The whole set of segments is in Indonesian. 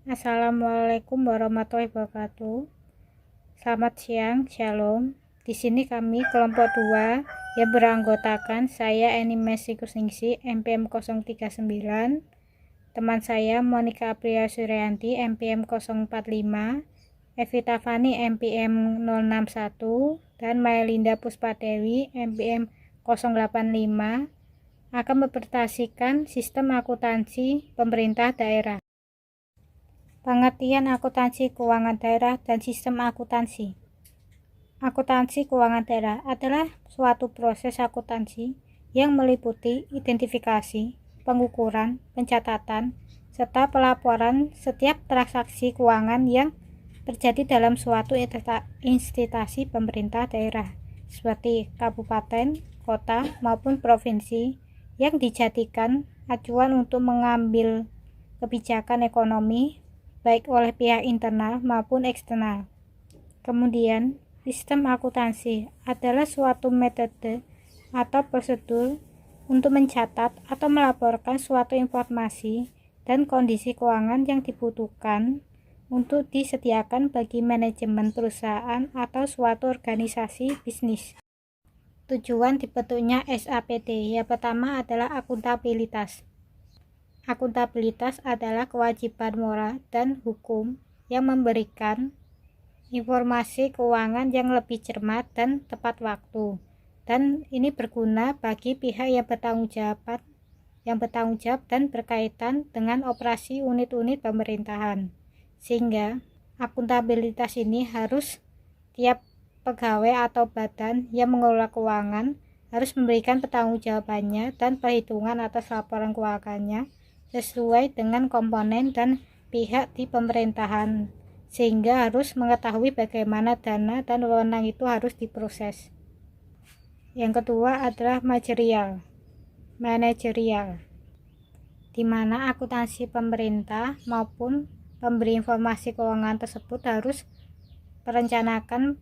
Assalamualaikum warahmatullahi wabarakatuh. Selamat siang, shalom. Di sini kami kelompok 2 yang beranggotakan saya Eni Kusningsi MPM 039, teman saya Monica Aprilia Suryanti MPM 045, Evita Fani MPM 061, dan Maelinda Puspadewi MPM 085 akan mempresentasikan sistem akuntansi pemerintah daerah. Pengertian akuntansi keuangan daerah dan sistem akuntansi. Akuntansi keuangan daerah adalah suatu proses akuntansi yang meliputi identifikasi, pengukuran, pencatatan, serta pelaporan setiap transaksi keuangan yang terjadi dalam suatu instansi pemerintah daerah, seperti kabupaten, kota, maupun provinsi, yang dijadikan acuan untuk mengambil kebijakan ekonomi baik oleh pihak internal maupun eksternal. Kemudian, sistem akuntansi adalah suatu metode atau prosedur untuk mencatat atau melaporkan suatu informasi dan kondisi keuangan yang dibutuhkan untuk disediakan bagi manajemen perusahaan atau suatu organisasi bisnis. Tujuan dibentuknya SAPD yang pertama adalah akuntabilitas. Akuntabilitas adalah kewajiban moral dan hukum yang memberikan informasi keuangan yang lebih cermat dan tepat waktu, dan ini berguna bagi pihak yang bertanggung jawab dan berkaitan dengan operasi unit-unit pemerintahan, sehingga akuntabilitas ini harus tiap pegawai atau badan yang mengelola keuangan harus memberikan pertanggungjawabannya dan perhitungan atas laporan keuangannya sesuai dengan komponen dan pihak di pemerintahan, sehingga harus mengetahui bagaimana dana dan wewenang itu harus diproses. Yang kedua adalah manajerial, di mana akuntansi pemerintah maupun pemberi informasi keuangan tersebut harus perencanaan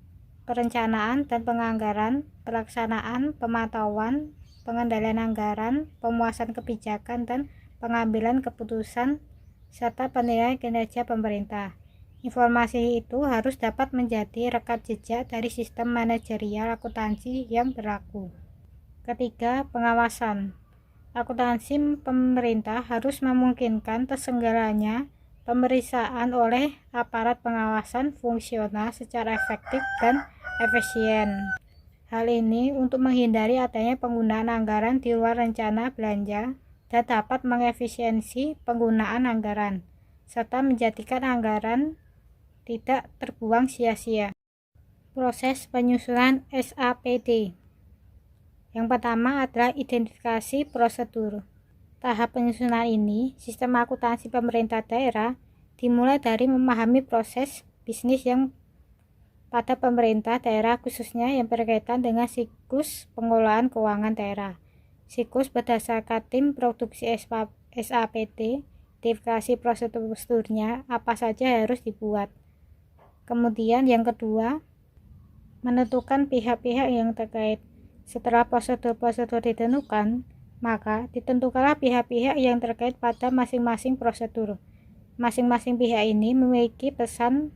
dan penganggaran, pelaksanaan, pemantauan, pengendalian anggaran, pemuasan kebijakan, dan pengambilan keputusan, serta penilaian kinerja pemerintah. Informasi itu harus dapat menjadi rekam jejak dari sistem manajerial akuntansi yang berlaku. Ketiga, pengawasan. Akuntansi pemerintah harus memungkinkan terselenggaranya pemeriksaan oleh aparat pengawasan fungsional secara efektif dan efisien. Hal ini untuk menghindari adanya penggunaan anggaran di luar rencana belanja dan dapat mengefisiensi penggunaan anggaran, serta menjadikan anggaran tidak terbuang sia-sia. Proses penyusunan SAPD. Yang pertama adalah identifikasi prosedur. Tahap penyusunan ini, sistem akuntansi pemerintah daerah dimulai dari memahami proses bisnis yang pada pemerintah daerah, khususnya yang berkaitan dengan siklus pengelolaan keuangan daerah. Siklus berdasarkan tim produksi SAPD, identifikasi prosedurnya, apa saja harus dibuat. Kemudian yang kedua, menentukan pihak-pihak yang terkait. Setelah prosedur-prosedur ditentukan, maka ditentukanlah pihak-pihak yang terkait pada masing-masing prosedur. Masing-masing pihak ini memiliki peran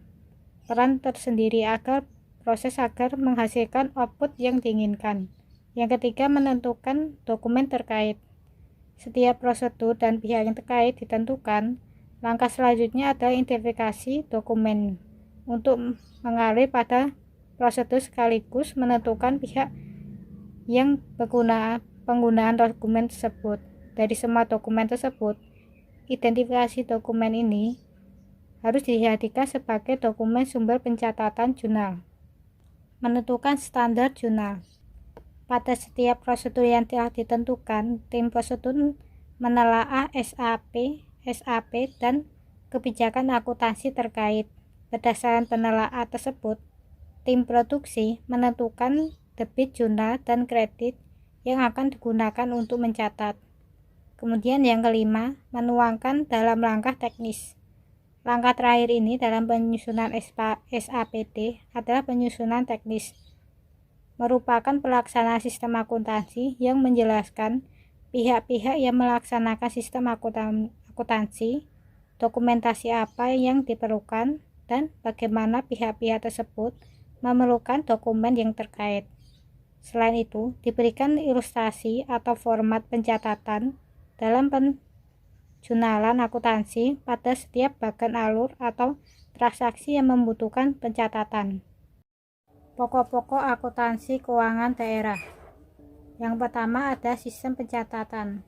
tersendiri agar menghasilkan output yang diinginkan. Yang ketiga, menentukan dokumen terkait. Setiap prosedur dan pihak yang terkait ditentukan, langkah selanjutnya adalah identifikasi dokumen untuk mengalir pada prosedur sekaligus menentukan pihak yang penggunaan dokumen tersebut. Dari semua dokumen tersebut, identifikasi dokumen ini harus dijadikan sebagai dokumen sumber pencatatan jurnal. Menentukan standar jurnal. Pada setiap prosedur yang telah ditentukan, tim prosedur menelaah SAP, dan kebijakan akuntansi terkait. Berdasarkan penelaahan tersebut, tim produksi menentukan debit jurnal dan kredit yang akan digunakan untuk mencatat. Kemudian yang kelima, menuangkan dalam langkah teknis. Langkah terakhir ini dalam penyusunan SAPD adalah penyusunan teknis, merupakan pelaksanaan sistem akuntansi yang menjelaskan pihak-pihak yang melaksanakan sistem akuntansi, dokumentasi apa yang diperlukan, dan bagaimana pihak-pihak tersebut memerlukan dokumen yang terkait. Selain itu, diberikan ilustrasi atau format pencatatan dalam penjunalan akuntansi pada setiap bagian alur atau transaksi yang membutuhkan pencatatan. Pokok-pokok akuntansi keuangan daerah. Yang pertama ada sistem pencatatan.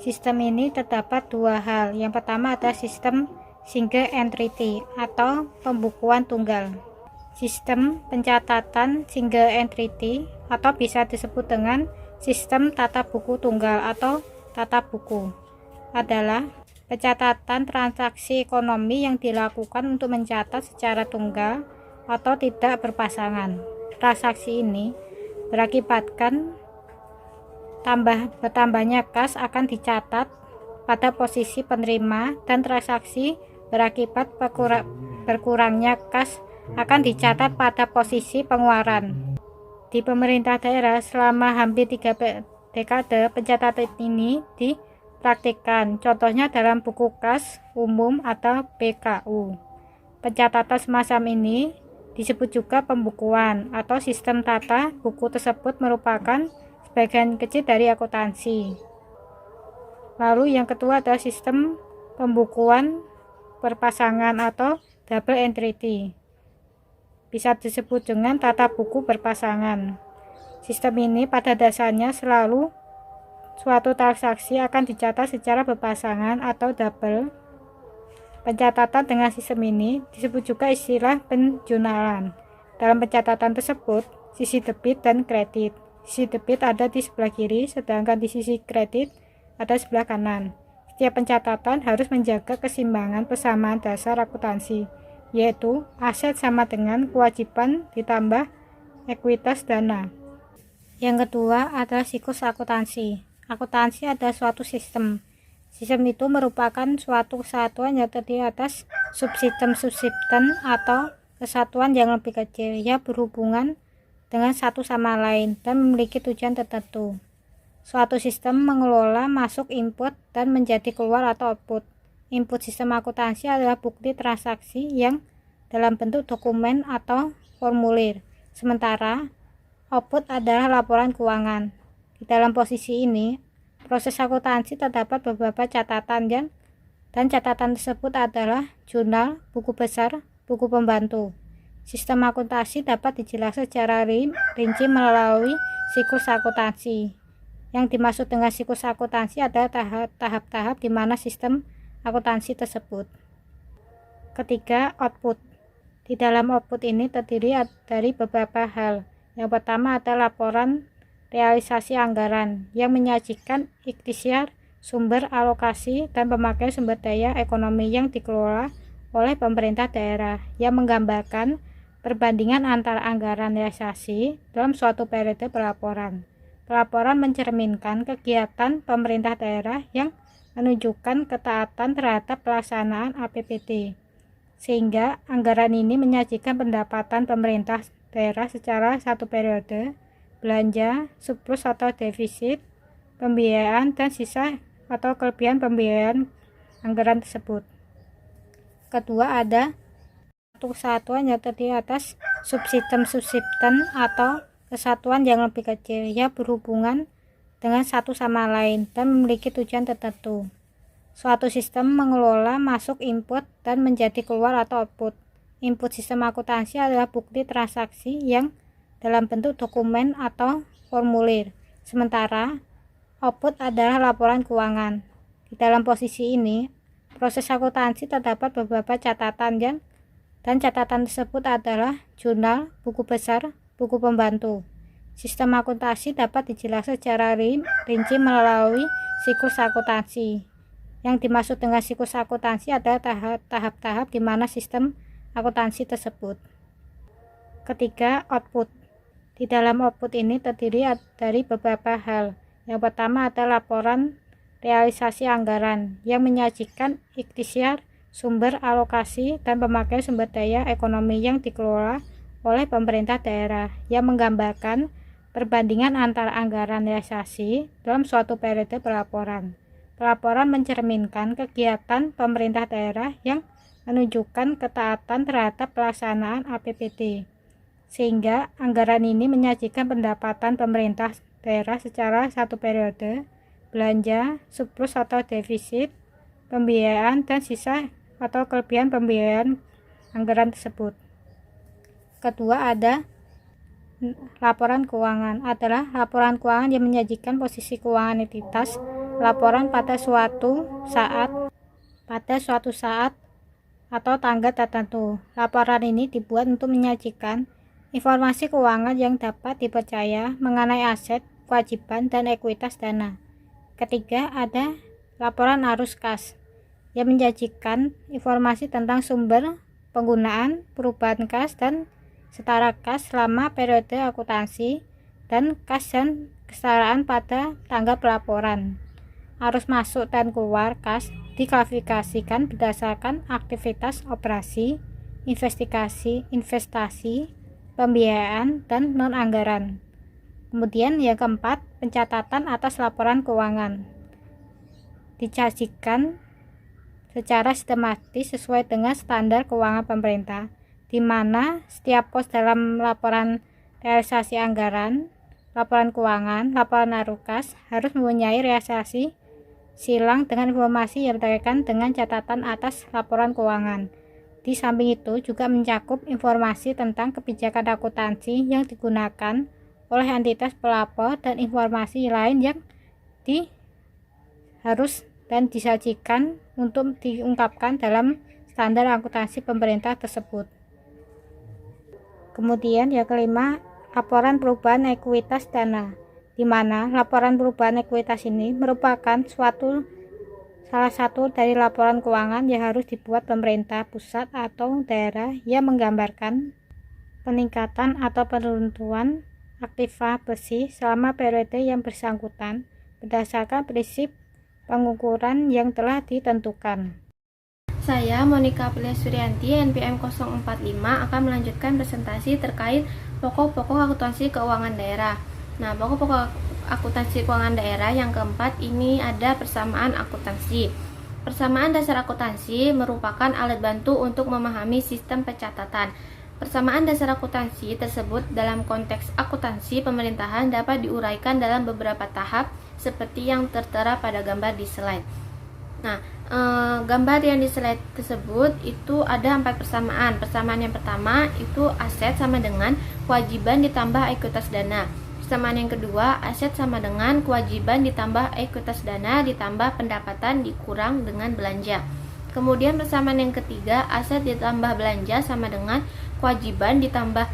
Sistem ini terdapat dua hal. Yang pertama ada sistem single entity atau pembukuan tunggal. Sistem pencatatan single entity atau bisa disebut dengan sistem tata buku tunggal atau tata buku adalah pencatatan transaksi ekonomi yang dilakukan untuk mencatat secara tunggal atau tidak berpasangan. Transaksi ini berakibatkan bertambahnya kas akan dicatat pada posisi penerima, dan transaksi berakibat berkurangnya kas akan dicatat pada posisi pengeluaran. Di pemerintah daerah selama hampir 3 dekade pencatatan ini dipraktikkan, contohnya dalam buku kas umum atau BKU. Pencatatan semacam ini disebut juga pembukuan atau sistem tata buku tersebut merupakan sebagian kecil dari akuntansi. Lalu yang kedua adalah sistem pembukuan berpasangan atau double entity. Bisa disebut dengan tata buku berpasangan. Sistem ini pada dasarnya selalu suatu transaksi akan dicatat secara berpasangan atau double. Pencatatan dengan sistem ini disebut juga istilah penjunalan. Dalam pencatatan tersebut, sisi debit dan kredit. Sisi debit ada di sebelah kiri, sedangkan di sisi kredit ada sebelah kanan. Setiap pencatatan harus menjaga keseimbangan persamaan dasar akuntansi, yaitu aset sama dengan kewajiban ditambah ekuitas dana. Yang kedua adalah siklus akuntansi. Akuntansi adalah suatu sistem. Sistem itu merupakan suatu kesatuan yang terdiri atas subsistem atau kesatuan yang lebih kecil yang berhubungan dengan satu sama lain dan memiliki tujuan tertentu. Suatu sistem mengelola masuk input dan menjadi keluar atau output. Input sistem akuntansi adalah bukti transaksi yang dalam bentuk dokumen atau formulir, sementara output adalah laporan keuangan. Di dalam posisi ini, proses akuntansi terdapat beberapa catatan dan catatan tersebut adalah jurnal, buku besar, buku pembantu. Sistem akuntansi dapat dijelaskan secara rinci melalui siklus akuntansi. Yang dimaksud dengan siklus akuntansi adalah tahap-tahap di mana sistem akuntansi tersebut. Ketiga, output. Di dalam output ini terdiri dari beberapa hal. Yang pertama adalah laporan realisasi anggaran yang menyajikan ikhtiar sumber alokasi dan pemakaian sumber daya ekonomi yang dikelola oleh pemerintah daerah, yang menggambarkan perbandingan antara anggaran realisasi dalam suatu periode pelaporan. Pelaporan mencerminkan kegiatan pemerintah daerah yang menunjukkan ketaatan terhadap pelaksanaan APBD, sehingga anggaran ini menyajikan pendapatan pemerintah daerah secara satu periode, belanja, surplus atau defisit, pembiayaan, dan sisa atau kelebihan pembiayaan anggaran tersebut. Kedua ada kesatuan yang terdiri atas subsistem atau kesatuan yang lebih kecil yang berhubungan dengan satu sama lain dan memiliki tujuan tertentu. Suatu sistem mengelola masuk input dan menjadi keluar atau output. Input sistem akuntansi adalah bukti transaksi yang dalam bentuk dokumen atau formulir, sementara output adalah laporan keuangan. Di dalam posisi ini, proses akuntansi terdapat beberapa catatan dan catatan tersebut adalah jurnal, buku besar, buku pembantu. Sistem akuntansi dapat dijelaskan secara rinci melalui siklus akuntansi. Yang dimaksud dengan siklus akuntansi adalah tahap-tahap di mana sistem akuntansi tersebut. Ketiga, output. Di dalam output ini terdiri dari beberapa hal. Yang pertama adalah laporan realisasi anggaran yang menyajikan ikhtiar sumber alokasi dan pemakaian sumber daya ekonomi yang dikelola oleh pemerintah daerah, yang menggambarkan perbandingan antara anggaran realisasi dalam suatu periode pelaporan. Pelaporan mencerminkan kegiatan pemerintah daerah yang menunjukkan ketaatan terhadap pelaksanaan APBD, sehingga anggaran ini menyajikan pendapatan pemerintah daerah secara satu periode, belanja, surplus atau defisit, pembiayaan, dan sisa atau kelebihan pembiayaan anggaran tersebut. Kedua, ada laporan keuangan. Adalah laporan keuangan yang menyajikan posisi keuangan entitas laporan pada suatu saat atau tanggal tertentu. Laporan ini dibuat untuk menyajikan informasi keuangan yang dapat dipercaya mengenai aset, kewajiban, dan ekuitas dana. Ketiga, ada laporan arus kas yang menyajikan informasi tentang sumber, penggunaan, perubahan kas, dan setara kas selama periode akuntansi, dan kas dan kesetaraan pada tanggal pelaporan. Arus masuk dan keluar kas diklasifikasikan berdasarkan aktivitas operasi, investasi, pembiayaan, dan non-anggaran. Kemudian yang keempat, pencatatan atas laporan keuangan disajikan secara sistematis sesuai dengan standar keuangan pemerintah, di mana setiap pos dalam laporan realisasi anggaran, laporan keuangan, laporan arus kas harus mempunyai realisasi silang dengan informasi yang berkaitan dengan catatan atas laporan keuangan. Di samping itu juga mencakup informasi tentang kebijakan akuntansi yang digunakan oleh entitas pelapor dan informasi lain yang harus dan disajikan untuk diungkapkan dalam standar akuntansi pemerintah tersebut. Kemudian yang kelima, laporan perubahan ekuitas dana, di mana laporan perubahan ekuitas ini merupakan salah satu dari laporan keuangan yang harus dibuat pemerintah pusat atau daerah yang menggambarkan peningkatan atau penentuan aktiva bersih selama periode yang bersangkutan berdasarkan prinsip pengukuran yang telah ditentukan. Saya Monika Aprilia Suryanti, NPM 045, akan melanjutkan presentasi terkait pokok-pokok akuntansi keuangan daerah. Nah, pokok-pokok akuntansi keuangan daerah yang keempat ini ada persamaan akuntansi. Persamaan dasar akuntansi merupakan alat bantu untuk memahami sistem pencatatan. Persamaan dasar akuntansi tersebut dalam konteks akuntansi pemerintahan dapat diuraikan dalam beberapa tahap seperti yang tertera pada gambar di slide. Nah, gambar yang di slide tersebut itu ada 4 persamaan. Persamaan yang pertama itu aset sama dengan kewajiban ditambah ekuitas dana. Persamaan yang kedua, aset sama dengan kewajiban ditambah ekuitas dana ditambah pendapatan dikurang dengan belanja. Kemudian persamaan yang ketiga, aset ditambah belanja sama dengan kewajiban ditambah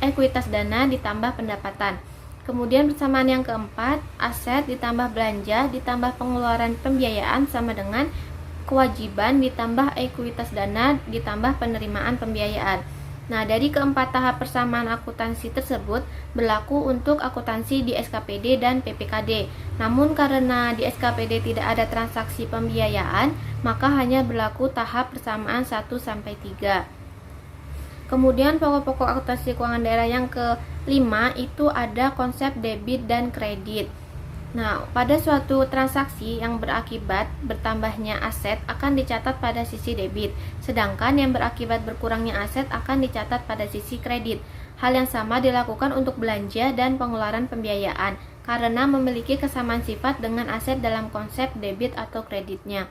ekuitas dana ditambah pendapatan. Kemudian persamaan yang keempat, aset ditambah belanja ditambah pengeluaran pembiayaan sama dengan kewajiban ditambah ekuitas dana ditambah penerimaan pembiayaan. Nah, dari keempat tahap persamaan akuntansi tersebut berlaku untuk akuntansi di SKPD dan PPKD. Namun karena di SKPD tidak ada transaksi pembiayaan, maka hanya berlaku tahap persamaan 1-3. Kemudian pokok-pokok akuntansi keuangan daerah yang kelima itu ada konsep debit dan kredit. Nah, pada suatu transaksi yang berakibat bertambahnya aset akan dicatat pada sisi debit, sedangkan yang berakibat berkurangnya aset akan dicatat pada sisi kredit. Hal yang sama dilakukan untuk belanja dan pengeluaran pembiayaan, karena memiliki kesamaan sifat dengan aset dalam konsep debit atau kreditnya.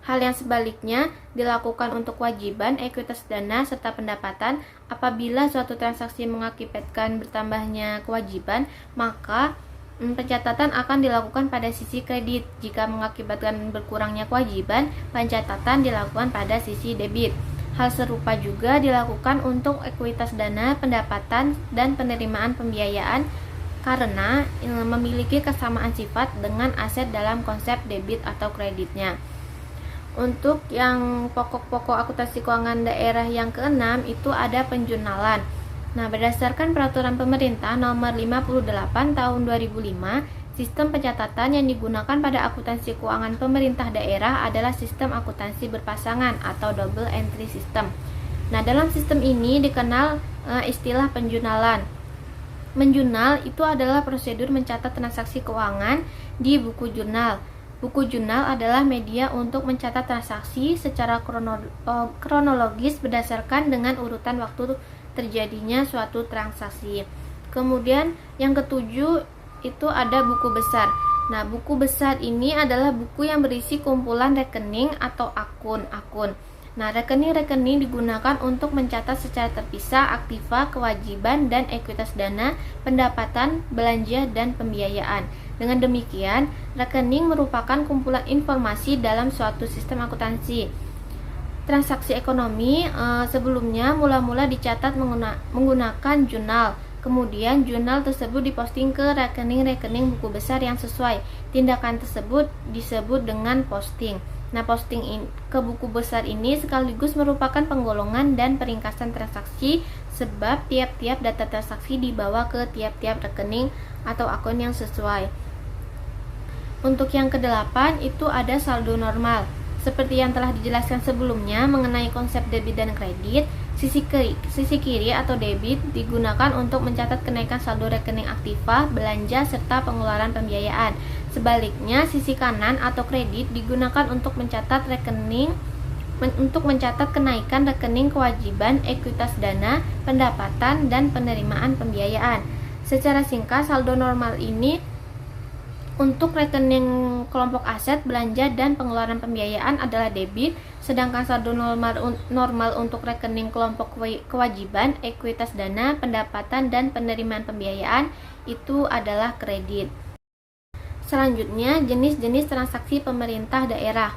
Hal yang sebaliknya dilakukan untuk kewajiban, ekuitas dana, serta pendapatan. Apabila suatu transaksi mengakibatkan bertambahnya kewajiban, maka pencatatan akan dilakukan pada sisi kredit. Jika mengakibatkan berkurangnya kewajiban, pencatatan dilakukan pada sisi debit. Hal serupa juga dilakukan untuk ekuitas dana, pendapatan, dan penerimaan pembiayaan karena memiliki kesamaan sifat dengan aset dalam konsep debit atau kreditnya. Untuk yang pokok-pokok akuntansi keuangan daerah yang keenam itu ada penjurnalan. Nah, berdasarkan peraturan pemerintah nomor 58 tahun 2005, sistem pencatatan yang digunakan pada akuntansi keuangan pemerintah daerah adalah sistem akuntansi berpasangan atau double entry system. Nah, dalam sistem ini dikenal istilah penjurnalan. Menjurnal itu adalah prosedur mencatat transaksi keuangan di buku jurnal. Buku jurnal adalah media untuk mencatat transaksi secara kronologis berdasarkan dengan urutan waktu terjadinya suatu transaksi. Kemudian yang ketujuh itu ada buku besar. Nah, buku besar ini adalah buku yang berisi kumpulan rekening atau akun-akun. Nah, rekening-rekening digunakan untuk mencatat secara terpisah aktiva, kewajiban, dan ekuitas dana, pendapatan, belanja, dan pembiayaan. Dengan demikian, rekening merupakan kumpulan informasi dalam suatu sistem akuntansi. Transaksi ekonomi sebelumnya mula-mula dicatat menggunakan jurnal. Kemudian jurnal tersebut diposting ke rekening-rekening buku besar yang sesuai. Tindakan tersebut disebut dengan posting. Nah, posting ke buku besar ini sekaligus merupakan penggolongan dan peringkasan transaksi sebab tiap-tiap data transaksi dibawa ke tiap-tiap rekening atau akun yang sesuai. Untuk yang ke-8 itu ada saldo normal. Seperti yang telah dijelaskan sebelumnya mengenai konsep debit dan kredit, sisi kiri atau debit digunakan untuk mencatat kenaikan saldo rekening aktiva, belanja, serta pengeluaran pembiayaan. Sebaliknya, sisi kanan atau kredit digunakan untuk mencatat kenaikan rekening kewajiban, ekuitas dana, pendapatan, dan penerimaan pembiayaan. Secara singkat, saldo normal ini untuk rekening kelompok aset, belanja, dan pengeluaran pembiayaan adalah debit, sedangkan saldo normal untuk rekening kelompok kewajiban, ekuitas dana, pendapatan, dan penerimaan pembiayaan itu adalah kredit. Selanjutnya, jenis-jenis transaksi pemerintah daerah.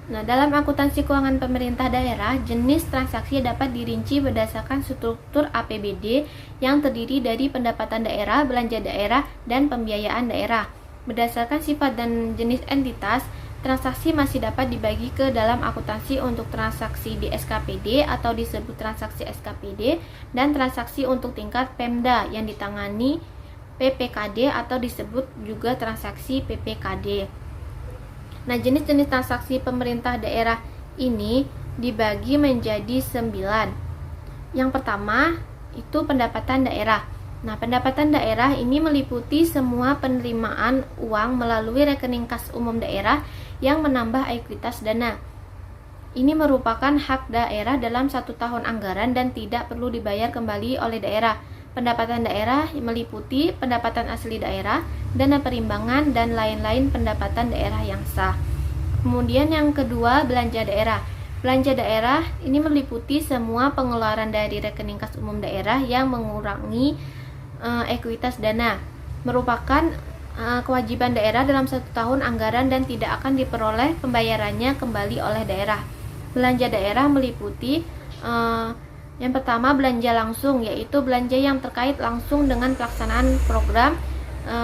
Nah, dalam akuntansi keuangan pemerintah daerah, jenis transaksi dapat dirinci berdasarkan struktur APBD yang terdiri dari pendapatan daerah, belanja daerah, dan pembiayaan daerah. Berdasarkan sifat dan jenis entitas, transaksi masih dapat dibagi ke dalam akuntansi untuk transaksi di SKPD atau disebut transaksi SKPD dan transaksi untuk tingkat Pemda yang ditangani PPKD atau disebut juga transaksi PPKD. Nah, jenis-jenis transaksi pemerintah daerah ini dibagi menjadi 9. Yang pertama itu pendapatan daerah. Nah, pendapatan daerah ini meliputi semua penerimaan uang melalui rekening kas umum daerah yang menambah ekuitas dana. Ini merupakan hak daerah dalam 1 tahun anggaran dan tidak perlu dibayar kembali oleh daerah. Pendapatan daerah meliputi pendapatan asli daerah, dana perimbangan, dan lain-lain pendapatan daerah yang sah. Kemudian yang kedua, belanja daerah. Belanja daerah ini meliputi semua pengeluaran dari rekening kas umum daerah yang mengurangi ekuitas dana. Merupakan kewajiban daerah dalam 1 tahun anggaran dan tidak akan diperoleh pembayarannya kembali oleh daerah. Belanja daerah meliputi yang pertama, belanja langsung, yaitu belanja yang terkait langsung dengan pelaksanaan program.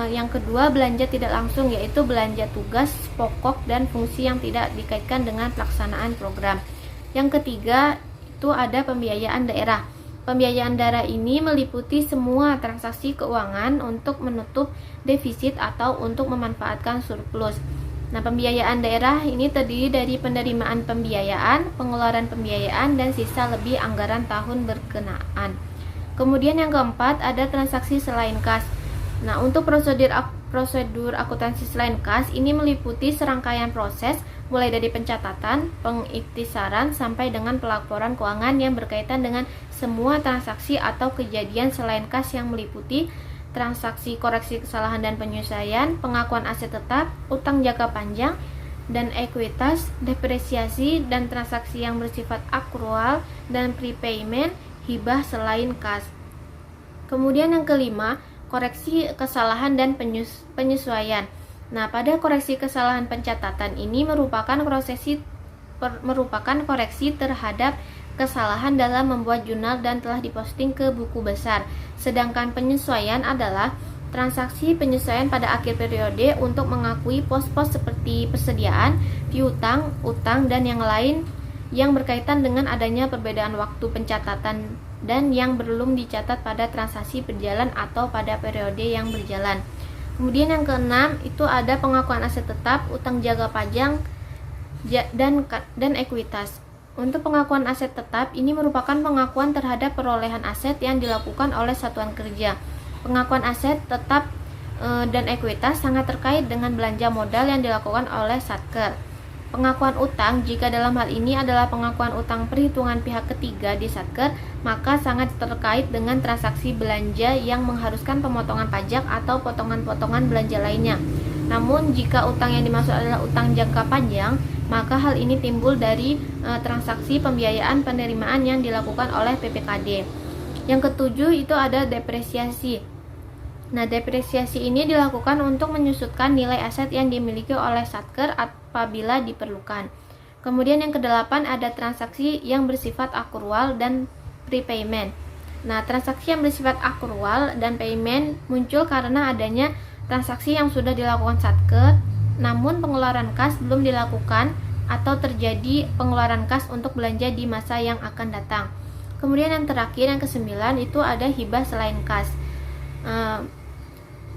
Yang kedua, belanja tidak langsung, yaitu belanja tugas, pokok, dan fungsi yang tidak dikaitkan dengan pelaksanaan program. Yang ketiga, itu ada pembiayaan daerah. Pembiayaan daerah ini meliputi semua transaksi keuangan untuk menutup defisit atau untuk memanfaatkan surplus. Nah, pembiayaan daerah ini terdiri dari penerimaan pembiayaan, pengeluaran pembiayaan, dan sisa lebih anggaran tahun berkenaan. Kemudian yang keempat ada transaksi selain kas. Nah, untuk prosedur akuntansi selain kas ini meliputi serangkaian proses mulai dari pencatatan, pengiktisaran, sampai dengan pelaporan keuangan yang berkaitan dengan semua transaksi atau kejadian selain kas yang meliputi transaksi koreksi kesalahan dan penyesuaian, pengakuan aset tetap, utang jangka panjang, dan ekuitas, depresiasi, dan transaksi yang bersifat akrual dan prepayment, hibah selain kas. Kemudian yang kelima, koreksi kesalahan dan penyesuaian. Nah, pada koreksi kesalahan pencatatan ini merupakan koreksi terhadap kesalahan dalam membuat jurnal dan telah diposting ke buku besar. Sedangkan penyesuaian adalah transaksi penyesuaian pada akhir periode untuk mengakui pos-pos seperti persediaan, piutang, utang, dan yang lain yang berkaitan dengan adanya perbedaan waktu pencatatan dan yang belum dicatat pada transaksi berjalan atau pada periode yang berjalan. Kemudian yang keenam itu ada pengakuan aset tetap, utang jangka panjang, dan ekuitas. Untuk pengakuan aset tetap, ini merupakan pengakuan terhadap perolehan aset yang dilakukan oleh satuan kerja. Pengakuan aset tetap dan ekuitas sangat terkait dengan belanja modal yang dilakukan oleh Satker. Pengakuan utang, jika dalam hal ini adalah pengakuan utang perhitungan pihak ketiga di Satker, maka sangat terkait dengan transaksi belanja yang mengharuskan pemotongan pajak atau potongan-potongan belanja lainnya. Namun jika utang yang dimaksud adalah utang jangka panjang, maka hal ini timbul dari transaksi pembiayaan penerimaan yang dilakukan oleh PPKD. Yang ketujuh itu ada depresiasi. Nah, depresiasi ini dilakukan untuk menyusutkan nilai aset yang dimiliki oleh Satker apabila diperlukan. Kemudian yang kedelapan ada transaksi yang bersifat akrual dan prepayment. Nah, transaksi yang bersifat akrual dan payment muncul karena adanya transaksi yang sudah dilakukan Satker, namun pengeluaran kas belum dilakukan atau terjadi pengeluaran kas untuk belanja di masa yang akan datang. Kemudian yang terakhir, yang kesembilan itu ada hibah selain kas.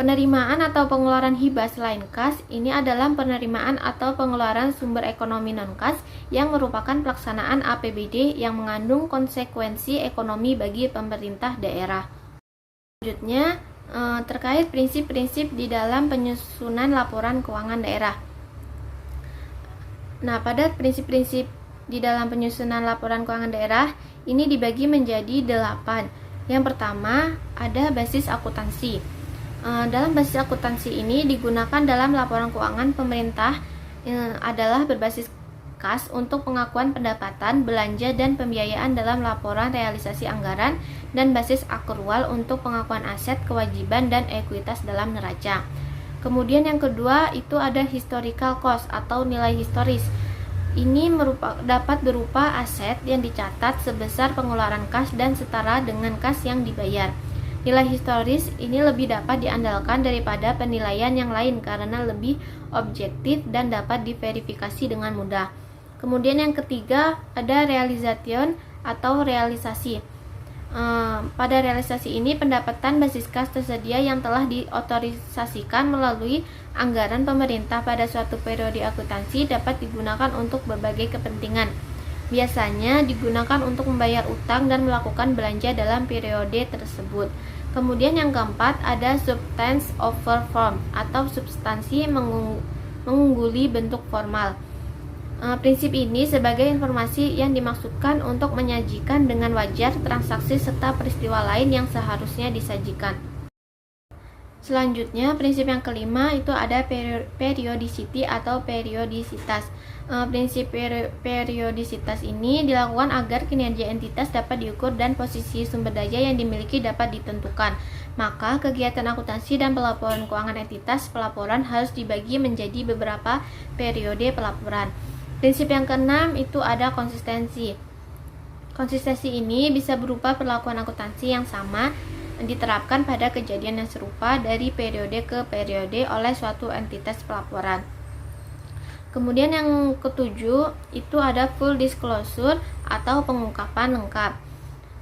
Penerimaan atau pengeluaran hibah selain kas ini adalah penerimaan atau pengeluaran sumber ekonomi non-kas yang merupakan pelaksanaan APBD yang mengandung konsekuensi ekonomi bagi pemerintah daerah. Selanjutnya, terkait prinsip-prinsip di dalam penyusunan laporan keuangan daerah. Nah, pada prinsip-prinsip di dalam penyusunan laporan keuangan daerah ini dibagi menjadi 8. Yang pertama, ada basis akuntansi. Dalam basis akuntansi ini digunakan dalam laporan keuangan pemerintah adalah berbasis kas untuk pengakuan pendapatan, belanja, dan pembiayaan dalam laporan realisasi anggaran, dan basis akrual untuk pengakuan aset, kewajiban, dan ekuitas dalam neraca. Kemudian yang kedua itu ada historical cost atau nilai historis. Ini dapat berupa aset yang dicatat sebesar pengeluaran kas dan setara dengan kas yang dibayar. Nilai historis ini lebih dapat diandalkan daripada penilaian yang lain karena lebih objektif dan dapat diverifikasi dengan mudah. Kemudian yang ketiga ada realization atau realisasi. Pada realisasi ini pendapatan basis kas tersedia yang telah diotorisasikan melalui anggaran pemerintah pada suatu periode akuntansi dapat digunakan untuk berbagai kepentingan. Biasanya digunakan untuk membayar utang dan melakukan belanja dalam periode tersebut. Kemudian yang keempat ada substance over form atau substansi mengungguli bentuk formal. Prinsip ini sebagai informasi yang dimaksudkan untuk menyajikan dengan wajar transaksi serta peristiwa lain yang seharusnya disajikan. Selanjutnya, prinsip yang kelima itu ada periodicity atau periodisitas. Prinsip periodisitas ini dilakukan agar kinerja entitas dapat diukur dan posisi sumber daya yang dimiliki dapat ditentukan. Maka, kegiatan akuntansi dan pelaporan keuangan entitas pelaporan harus dibagi menjadi beberapa periode pelaporan. Prinsip yang keenam itu ada konsistensi. Konsistensi ini bisa berupa perlakuan akuntansi yang sama diterapkan pada kejadian yang serupa dari periode ke periode oleh suatu entitas pelaporan. Kemudian yang ketujuh itu ada full disclosure atau pengungkapan lengkap.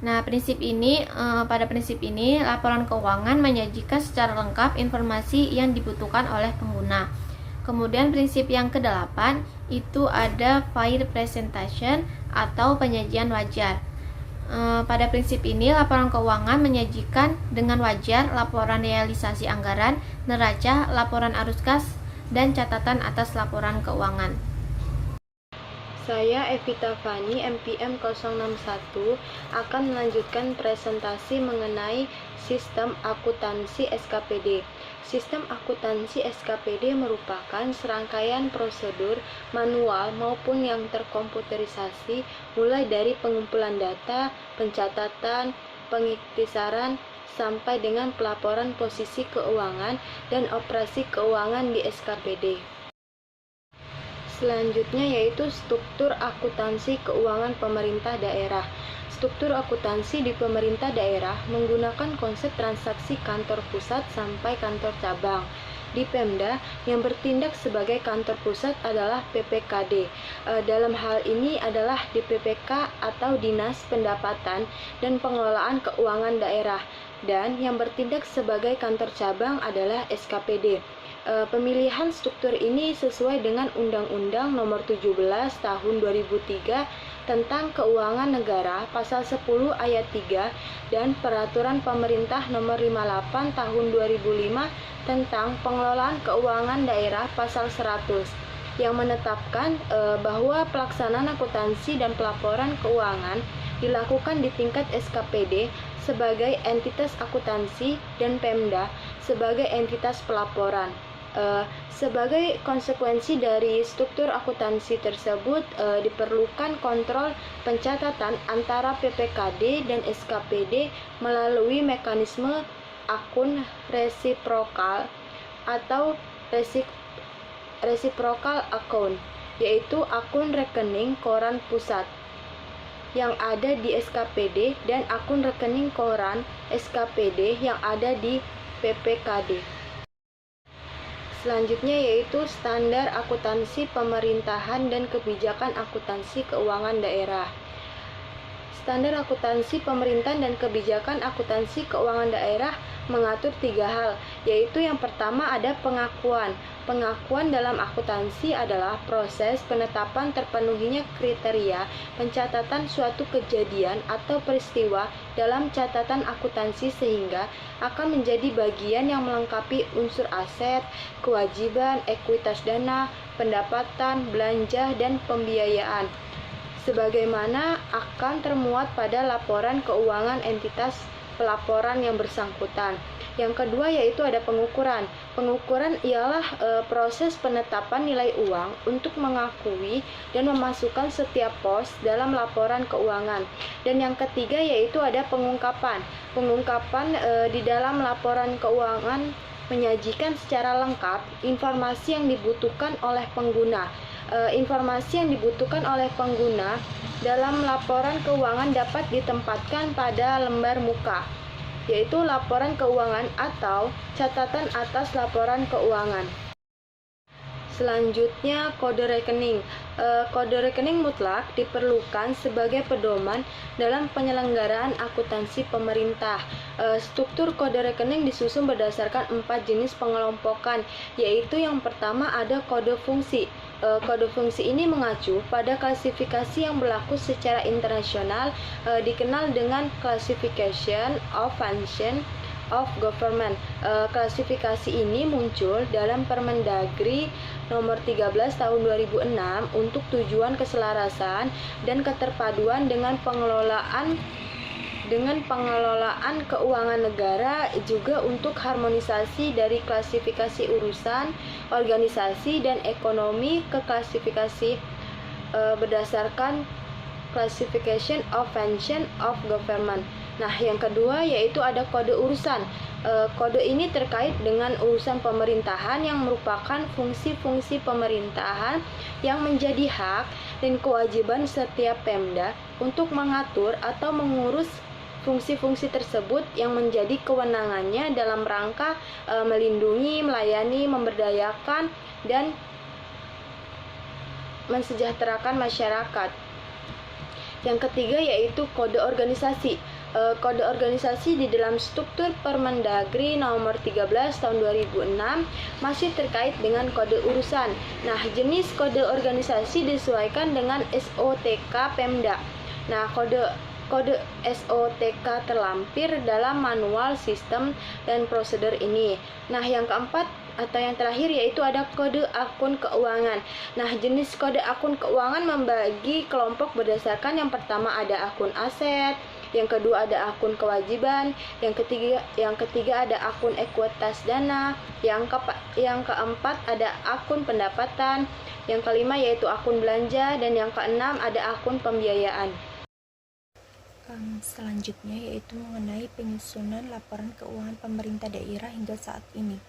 Nah, pada prinsip ini laporan keuangan menyajikan secara lengkap informasi yang dibutuhkan oleh pengguna. Kemudian prinsip yang kedelapan itu ada fair presentation atau penyajian wajar. Pada prinsip ini laporan keuangan menyajikan dengan wajar laporan realisasi anggaran, neraca, laporan arus kas, dan catatan atas laporan keuangan. Saya Evita Fani, MPM 061, akan melanjutkan presentasi mengenai sistem akuntansi SKPD. Sistem akuntansi SKPD merupakan serangkaian prosedur manual maupun yang terkomputerisasi mulai dari pengumpulan data, pencatatan, pengiktisaran, sampai dengan pelaporan posisi keuangan dan operasi keuangan di SKPD. Selanjutnya yaitu struktur akuntansi keuangan pemerintah daerah. Struktur akuntansi di pemerintah daerah menggunakan konsep transaksi kantor pusat sampai kantor cabang. Di Pemda, yang bertindak sebagai kantor pusat adalah PPKD. Dalam hal ini adalah DPPK atau Dinas Pendapatan dan Pengelolaan Keuangan Daerah. Dan yang bertindak sebagai kantor cabang adalah SKPD. Pemilihan struktur ini sesuai dengan Undang-Undang Nomor 17 Tahun 2003 tentang Keuangan Negara Pasal 10 Ayat 3 dan Peraturan Pemerintah Nomor 58 Tahun 2005 tentang Pengelolaan Keuangan Daerah Pasal 100 yang menetapkan bahwa pelaksanaan akuntansi dan pelaporan keuangan dilakukan di tingkat SKPD sebagai entitas akuntansi dan Pemda sebagai entitas pelaporan. Sebagai konsekuensi dari struktur akuntansi tersebut, diperlukan kontrol pencatatan antara PPKD dan SKPD melalui mekanisme akun resiprokal atau reciprocal account, yaitu akun rekening koran pusat yang ada di SKPD dan akun rekening koran SKPD yang ada di PPKD. Selanjutnya yaitu standar akuntansi pemerintahan dan kebijakan akuntansi keuangan daerah. Standar akuntansi pemerintahan dan kebijakan akuntansi keuangan daerah mengatur 3 hal, yaitu yang pertama ada pengakuan. Pengakuan dalam akuntansi adalah proses penetapan terpenuhinya kriteria pencatatan suatu kejadian atau peristiwa dalam catatan akuntansi sehingga akan menjadi bagian yang melengkapi unsur aset, kewajiban, ekuitas dana, pendapatan, belanja, dan pembiayaan sebagaimana akan termuat pada laporan keuangan entitas pelaporan yang bersangkutan. Yang kedua yaitu ada pengukuran. Pengukuran ialah proses penetapan nilai uang untuk mengakui dan memasukkan setiap pos dalam laporan keuangan. Dan yang ketiga yaitu ada pengungkapan. Pengungkapan di dalam laporan keuangan menyajikan secara lengkap informasi yang dibutuhkan oleh pengguna. Informasi yang dibutuhkan oleh pengguna dalam laporan keuangan dapat ditempatkan pada lembar muka, yaitu laporan keuangan atau catatan atas laporan keuangan. Selanjutnya, kode rekening. Kode rekening mutlak diperlukan sebagai pedoman dalam penyelenggaraan akuntansi pemerintah. Struktur kode rekening disusun berdasarkan 4 jenis pengelompokan, yaitu yang pertama ada kode fungsi. Kode fungsi ini mengacu pada klasifikasi yang berlaku secara internasional, dikenal dengan Classification of Function of Government. Klasifikasi ini muncul dalam Permendagri nomor 13 tahun 2006 untuk tujuan keselarasan dan keterpaduan dengan pengelolaan keuangan negara, juga untuk harmonisasi dari klasifikasi urusan, organisasi, dan ekonomi ke klasifikasi berdasarkan Classification of Function of Government. Nah, yang kedua yaitu ada kode urusan. Kode ini terkait dengan urusan pemerintahan yang merupakan fungsi-fungsi pemerintahan yang menjadi hak dan kewajiban setiap Pemda untuk mengatur atau mengurus fungsi-fungsi tersebut yang menjadi kewenangannya dalam rangka melindungi, melayani, memberdayakan, dan mensejahterakan masyarakat. Yang ketiga yaitu kode organisasi. Kode organisasi di dalam struktur Permendagri nomor 13 tahun 2006 masih terkait dengan kode urusan. Nah, jenis kode organisasi disesuaikan dengan SOTK Pemda. Nah, kode SOTK terlampir dalam manual sistem dan prosedur ini. Nah, yang keempat atau yang terakhir yaitu ada kode akun keuangan. Nah, jenis kode akun keuangan membagi kelompok berdasarkan yang pertama ada akun aset, yang kedua ada akun kewajiban, yang ketiga ada akun ekuitas dana, yang keempat ada akun pendapatan, yang kelima yaitu akun belanja, dan yang keenam ada akun pembiayaan. Selanjutnya yaitu mengenai penyusunan laporan keuangan pemerintah daerah hingga saat ini.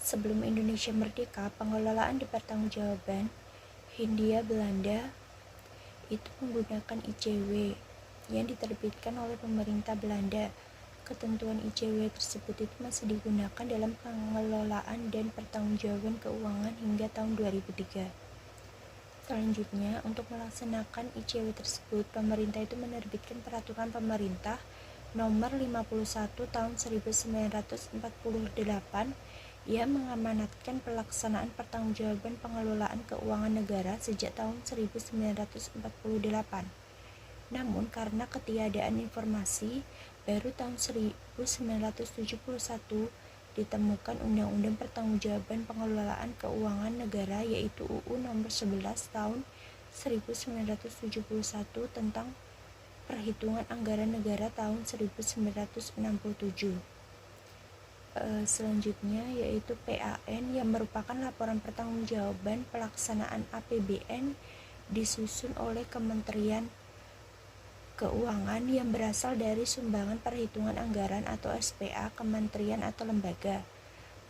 Sebelum Indonesia merdeka, pengelolaan dipertanggungjawaban Hindia Belanda itu menggunakan ICW yang diterbitkan oleh pemerintah Belanda. Ketentuan ICW tersebut itu masih digunakan dalam pengelolaan dan pertanggungjawaban keuangan hingga tahun 2003. Selanjutnya, untuk melaksanakan ICW tersebut, pemerintah itu menerbitkan Peraturan Pemerintah Nomor 51 Tahun 1948 Ia mengamanatkan pelaksanaan pertanggungjawaban pengelolaan keuangan negara sejak tahun 1948. Namun karena ketiadaan informasi, baru tahun 1971 ditemukan Undang-Undang Pertanggungjawaban Pengelolaan Keuangan Negara, yaitu UU Nomor 11 Tahun 1971 tentang Perhitungan Anggaran Negara tahun 1967. Selanjutnya yaitu PAN, yang merupakan laporan pertanggungjawaban pelaksanaan APBN, disusun oleh Kementerian Keuangan yang berasal dari sumbangan perhitungan anggaran atau SPA kementerian atau lembaga.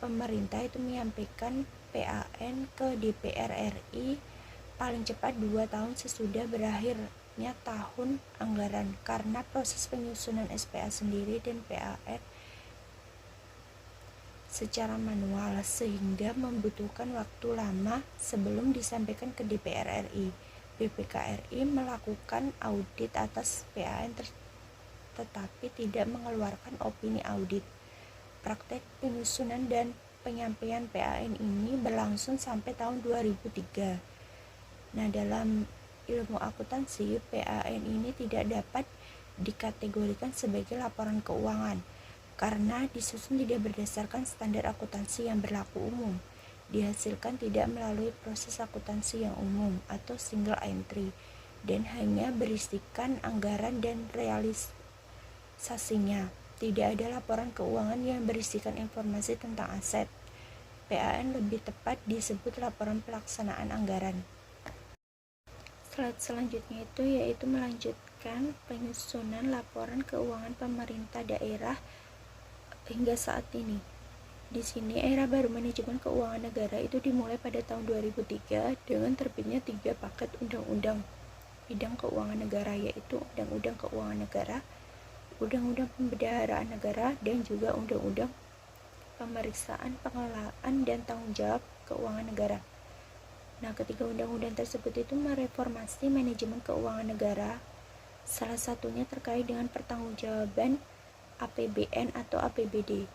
Pemerintah itu menyampaikan PAN ke DPR RI paling cepat 2 tahun sesudah berakhirnya tahun anggaran, karena proses penyusunan SPA sendiri dan PAN secara manual sehingga membutuhkan waktu lama sebelum disampaikan ke DPR RI. BPK RI melakukan audit atas PAN tetapi tidak mengeluarkan opini audit. Praktek penyusunan dan penyampaian PAN ini berlangsung sampai tahun 2003. Nah, dalam ilmu akuntansi, PAN ini tidak dapat dikategorikan sebagai laporan keuangan karena disusun tidak berdasarkan standar akuntansi yang berlaku umum, dihasilkan tidak melalui proses akuntansi yang umum atau single entry, dan hanya berisikan anggaran dan realisasinya. Tidak ada laporan keuangan yang berisikan informasi tentang aset. PAN lebih tepat disebut laporan pelaksanaan anggaran. Slide selanjutnya itu yaitu melanjutkan penyusunan laporan keuangan pemerintah daerah hingga saat ini. Di sini era baru manajemen keuangan negara itu dimulai pada tahun 2003 dengan terbitnya 3 paket undang-undang bidang keuangan negara, yaitu Undang-Undang Keuangan Negara, Undang-Undang Pembendaharaan Negara, dan juga Undang-Undang Pemeriksaan, Pengelolaan, dan Tanggung Jawab Keuangan Negara. Nah, ketiga undang-undang tersebut itu mereformasi manajemen keuangan negara, salah satunya terkait dengan pertanggungjawaban APBN atau APBD.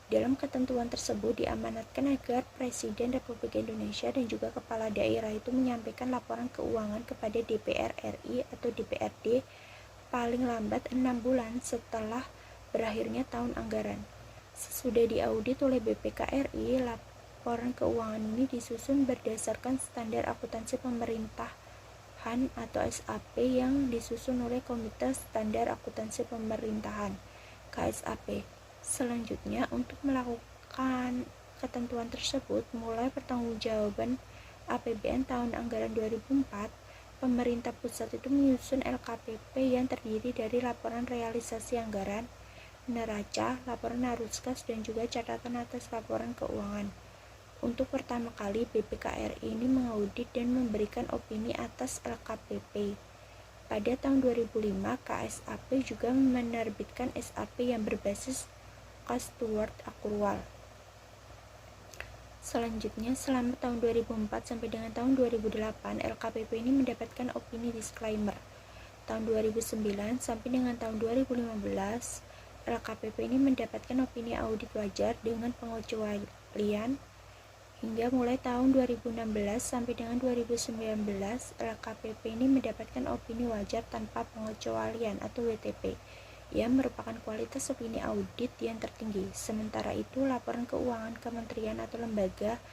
Dalam ketentuan tersebut diamanatkan agar Presiden Republik Indonesia dan juga kepala daerah itu menyampaikan laporan keuangan kepada DPR RI atau DPRD paling lambat 6 bulan setelah berakhirnya tahun anggaran. Sesudah diaudit oleh BPK RI, laporan keuangan ini disusun berdasarkan standar akuntansi pemerintahan atau SAP yang disusun oleh Komite Standar Akuntansi Pemerintahan KSAP. Selanjutnya, untuk melakukan ketentuan tersebut, mulai pertanggungjawaban APBN tahun anggaran 2004, pemerintah pusat itu menyusun LKPP yang terdiri dari laporan realisasi anggaran, neraca, laporan arus kas, dan juga catatan atas laporan keuangan. Untuk pertama kali, BPK RI ini mengaudit dan memberikan opini atas LKPP. Pada tahun 2005, KSAP juga menerbitkan SAP yang berbasis cost toward accrual. Selanjutnya, selama tahun 2004 sampai dengan tahun 2008, LKPP ini mendapatkan opini disclaimer. Tahun 2009 sampai dengan tahun 2015, LKPP ini mendapatkan opini audit wajar dengan pengecualian. Hingga mulai tahun 2016 sampai dengan 2019, LKPP ini mendapatkan opini wajar tanpa pengecualian atau WTP, yang merupakan kualitas opini audit yang tertinggi. Sementara itu, laporan keuangan kementerian atau lembaga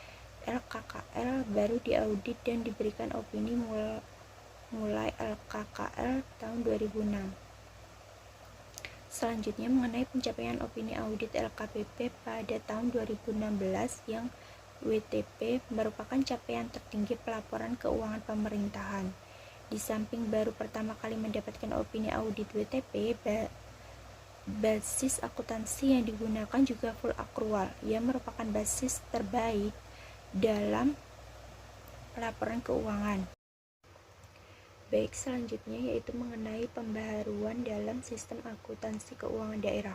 LKKL baru diaudit dan diberikan opini mulai LKKL tahun 2006. Selanjutnya, mengenai pencapaian opini audit LKPP pada tahun 2016 yang WTP merupakan capaian tertinggi pelaporan keuangan pemerintahan. Di samping baru pertama kali mendapatkan opini audit WTP, basis akuntansi yang digunakan juga full accrual, yang merupakan basis terbaik dalam pelaporan keuangan. Baik, selanjutnya yaitu mengenai pembaharuan dalam sistem akuntansi keuangan daerah.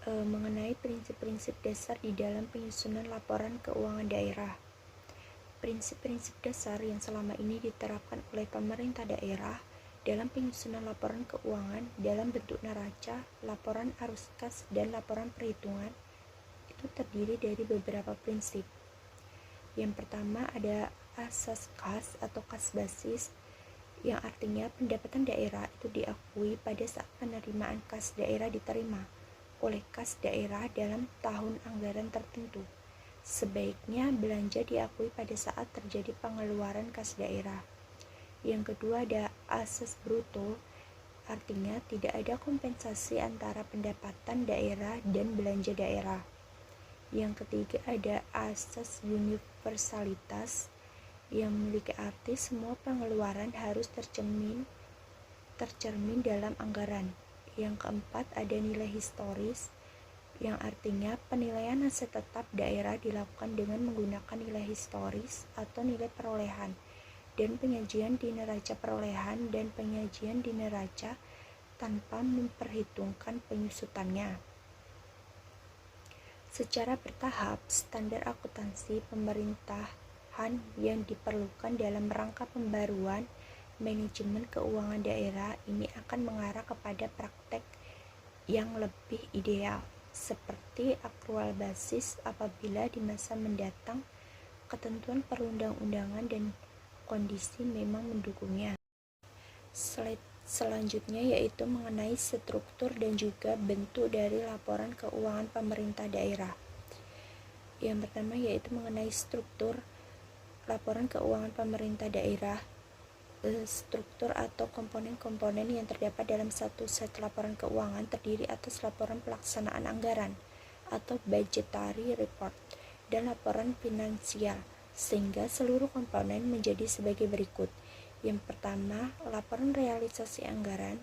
Mengenai prinsip-prinsip dasar di dalam penyusunan laporan keuangan daerah. Prinsip-prinsip dasar yang selama ini diterapkan oleh pemerintah daerah dalam penyusunan laporan keuangan dalam bentuk neraca, laporan arus kas, dan laporan perhitungan itu itu terdiri dari beberapa prinsip. Yang pertama ada asas kas atau kas basis, yang artinya pendapatan daerah itu diakui pada saat penerimaan kas daerah diterima oleh kas daerah dalam tahun anggaran tertentu. Sebaiknya belanja diakui pada saat terjadi pengeluaran kas daerah. Yang kedua ada asas bruto, artinya tidak ada kompensasi antara pendapatan daerah dan belanja daerah. Yang ketiga ada asas universalitas, yang memiliki arti semua pengeluaran harus tercermin dalam anggaran. Yang keempat ada nilai historis, yang artinya penilaian aset tetap daerah dilakukan dengan menggunakan nilai historis atau nilai perolehan, dan penyajian di neraca perolehan dan penyajian di neraca tanpa memperhitungkan penyusutannya. Secara bertahap, standar akuntansi pemerintahan yang diperlukan dalam rangka pembaruan manajemen keuangan daerah ini akan mengarah kepada praktek yang lebih ideal, seperti akrual basis apabila di masa mendatang ketentuan perundang-undangan dan kondisi memang mendukungnya. Slide selanjutnya yaitu mengenai struktur dan juga bentuk dari laporan keuangan pemerintah daerah. Yang pertama yaitu mengenai struktur laporan keuangan pemerintah daerah. Struktur atau komponen-komponen yang terdapat dalam satu set laporan keuangan terdiri atas laporan pelaksanaan anggaran atau budgetary report dan laporan finansial, sehingga seluruh komponen menjadi sebagai berikut. Yang pertama, laporan realisasi anggaran.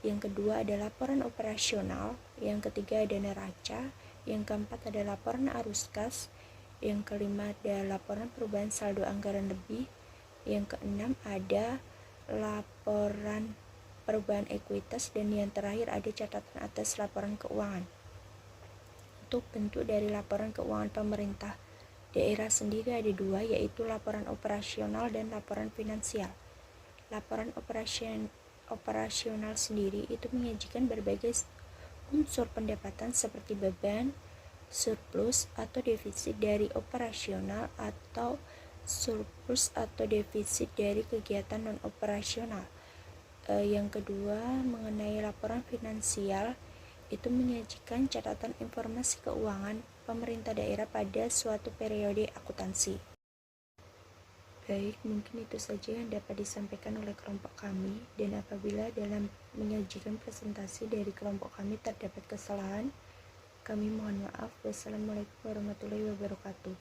Yang kedua ada laporan operasional. Yang ketiga ada neraca. Yang keempat ada laporan arus kas. Yang kelima ada laporan perubahan saldo anggaran lebih. Yang keenam ada laporan perubahan ekuitas. Dan yang terakhir ada catatan atas laporan keuangan. Untuk bentuk dari laporan keuangan pemerintah daerah sendiri ada dua, yaitu laporan operasional dan laporan finansial. Laporan operasional sendiri itu menyajikan berbagai unsur pendapatan seperti beban, surplus atau defisit dari operasional atau surplus atau defisit dari kegiatan non-operasional. Yang kedua mengenai laporan finansial itu menyajikan catatan informasi keuangan pemerintah daerah pada suatu periode akuntansi. Baik, mungkin itu saja yang dapat disampaikan oleh kelompok kami, dan apabila dalam menyajikan presentasi dari kelompok kami terdapat kesalahan, kami mohon maaf. Wassalamualaikum warahmatullahi wabarakatuh.